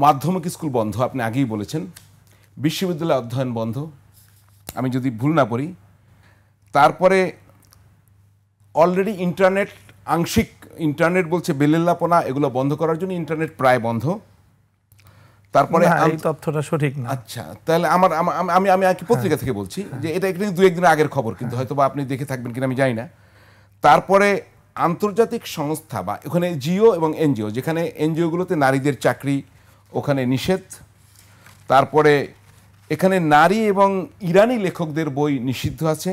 মাধ্যমিক স্কুল বন্ধ, আপনি আগেই বলেছেন। বিশ্ববিদ্যালয় অধ্যয়ন বন্ধ, আমি যদি ভুল না করি। তারপরে অলরেডি ইন্টারনেট, আংশিক ইন্টারনেট বলছে বেলেল্লাপনা, এগুলো বন্ধ করার জন্য ইন্টারনেট প্রায় বন্ধ। তারপরে এই তথ্যটা সঠিক না। আচ্ছা, তাহলে আমি আমি কি পত্রিকা থেকে বলছি যে এটা একটু দু একদিন আগের খবর, কিন্তু হয়তো বা আপনি দেখে থাকবেন কিনা আমি জানি না। তারপরে আন্তর্জাতিক সংস্থা বা ওখানে জিও এবং এনজিও, যেখানে এনজিওগুলোতে নারীদের চাকরি ওখানে নিষেধ। তারপরে এখানে নারী এবং ইরানি লেখকদের বই নিষিদ্ধ আছে।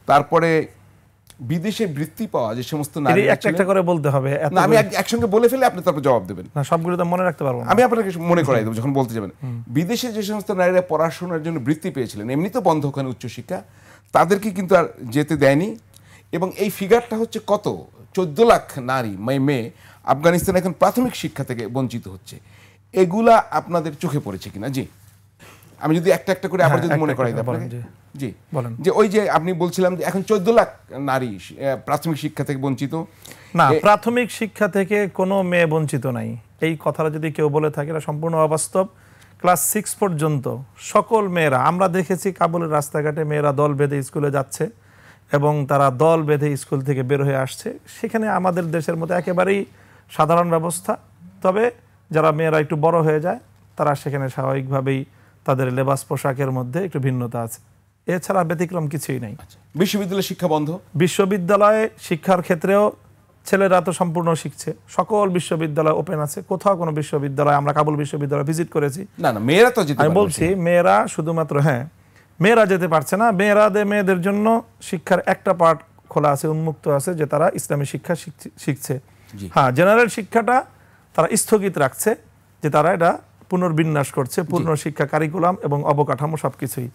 তারপরে বিদেশে বৃত্তি পাওয়া যে সমস্ত নারী, একটা করে বলতে হবে, না আমি একসঙ্গে বলে ফেলে আপনি তারপর জবাব দেবেন। না, সবগুলো তো মনে রাখতে পারবো না। আমি আপনাকে মনে করাই দেবো যখন বলতে যাবেন। বিদেশে যে সমস্ত নারীরা পড়াশোনার জন্য বৃত্তি পেয়েছিলেন, এমনি তো বন্ধ ওখানে উচ্চশিক্ষা, তাদেরকে কিন্তু আর যেতে দেয়নি। এবং এই ফিগারটা হচ্ছে কত, 14 লাখ নারী মেয়ে আফগানিস্তানে এখন প্রাথমিক শিক্ষা থেকে বঞ্চিত হচ্ছে। এগুলা আপনাদের চোখে পড়েছে কিনা? জি, আমি যদি একটা একটা করে আবার যদি মনে করাই দিই আপনাকে। জি বলেন। যে ওই যে আপনি বলছিলাম যে এখন 14 লাখ নারী প্রাথমিক শিক্ষা থেকে বঞ্চিত। না, প্রাথমিক শিক্ষা থেকে কোনো মেয়ে বঞ্চিত নাই, এই কথাটা যদি কেউ বলে থাকে এটা সম্পূর্ণ অবাস্তব। ক্লাস 6 পর্যন্ত সকল মেয়েরা, আমরা দেখেছি কাবুলের রাস্তাঘাটে মেয়েরা দল বেঁধে স্কুলে যাচ্ছে এবং তারা দল বেঁধে স্কুল থেকে বের হয়ে আসছে। সেখানে আমাদের দেশের মতো একেবারেই সাধারণ ব্যবস্থা। তবে যারা মেয়েরা একটু বড় হয়ে যায় তারা সেখানে স্বাভাবিকভাবেই তাদের লেবাস পোশাকের মধ্যে একটু ভিন্নতা আছে, এছাড়া ব্যতিক্রম কিছুই নাই। বিশ্ববিদ্যালয় শিক্ষা বন্ধ। বিশ্ববিদ্যালয়ে শিক্ষার ক্ষেত্রেও ছেলেরা তো সম্পূর্ণ শিখছে, সকল বিশ্ববিদ্যালয় ওপেন আছে। কোথাও কোনো বিশ্ববিদ্যালয়, আমরা কাবুল বিশ্ববিদ্যালয় ভিজিট করেছি, না না মেয়েরা তো যেতে, আমি বলছি মেয়েরা শুধুমাত্র, হ্যাঁ মেয়েরা যেতে পারছে না। মেয়েদের জন্য শিক্ষার একটা পার্ট খোলা আছে, উন্মুক্ত আছে, যে তারা ইসলামী শিক্ষা শিখছে। হ্যাঁ, জেনারেল শিক্ষাটা তারা স্থগিত রাখছে, যে তারা এটা পুনর্বিন্যাস করছে, পূর্ণ শিক্ষা কারিকুলাম এবং অবকাঠামো সবকিছুই।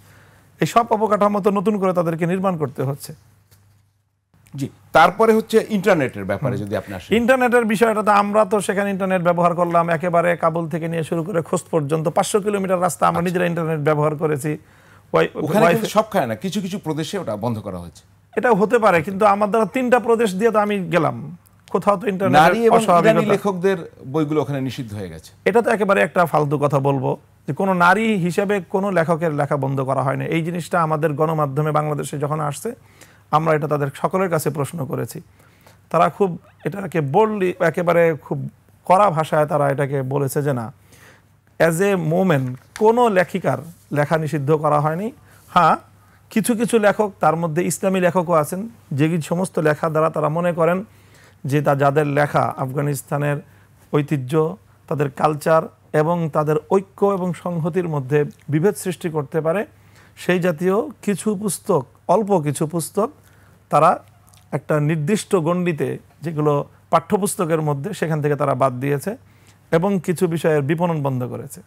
এই সব অবকাঠামো তো নতুন করে তাদেরকে নির্মাণ করতে হচ্ছে। জি, তারপরে হচ্ছে ইন্টারনেটের ব্যাপারে যদি আপনি আসেন। ইন্টারনেটের বিষয়টা তো আমরা তো সেখানে ইন্টারনেট ব্যবহার করলাম একেবারে কাবুল থেকে নিয়ে শুরু করে খোস্ত পর্যন্ত 500 কিলোমিটার রাস্তা আমরা নিজেরা ইন্টারনেট ব্যবহার করেছি। ওখানে কিন্তু সবখানে না, কিছু কিছু প্রদেশে ওটা বন্ধ করা হয়েছে। এটা হতে পারে, কিন্তু আমাদের 3টা প্রদেশ দিয়ে তো আমি গেলাম, কোথাও তো ইন্টারনেট, নারী এবং ইরানি লেখকদের বইগুলো ওখানে নিষিদ্ধ হয়ে গেছে। এটা তো একেবারে একটা ফালতু কথা বলবো, যে কোনো নারী হিসেবে কোনো লেখকের লেখা বন্ধ করা হয় না। এই জিনিসটা আমাদের গণমাধ্যমে বাংলাদেশে যখন আসছে, আমরা এটা তাদের সকলের কাছে প্রশ্ন করেছি। তারা খুব এটাকে বললি, একেবারে খুব কড়া ভাষায় তারা এটাকে বলেছে যে না, অ্যাজ এ মোমেন্ট কোনো লেখিকার লেখা নিষিদ্ধ করা হয়নি। হ্যাঁ, কিছু কিছু লেখক, তার মধ্যে ইসলামী লেখকও আছেন, যে সমস্ত লেখা দ্বারা তারা মনে করেন যে যাদের লেখা আফগানিস্তানের ঐতিহ্য, তাদের কালচার এবং তাদের ঐক্য এবং সংহতির মধ্যে বিভেদ সৃষ্টি করতে পারে, সেই জাতীয় কিছু পুস্তক, অল্প কিছু পুস্তক তারা একটা নির্দিষ্ট গণ্ডিতে, যেগুলো পাঠ্যপুস্তকের মধ্যে, সেখান থেকে তারা বাদ দিয়েছে এবং কিছু বিষয়ের বিপণন বন্ধ করেছে।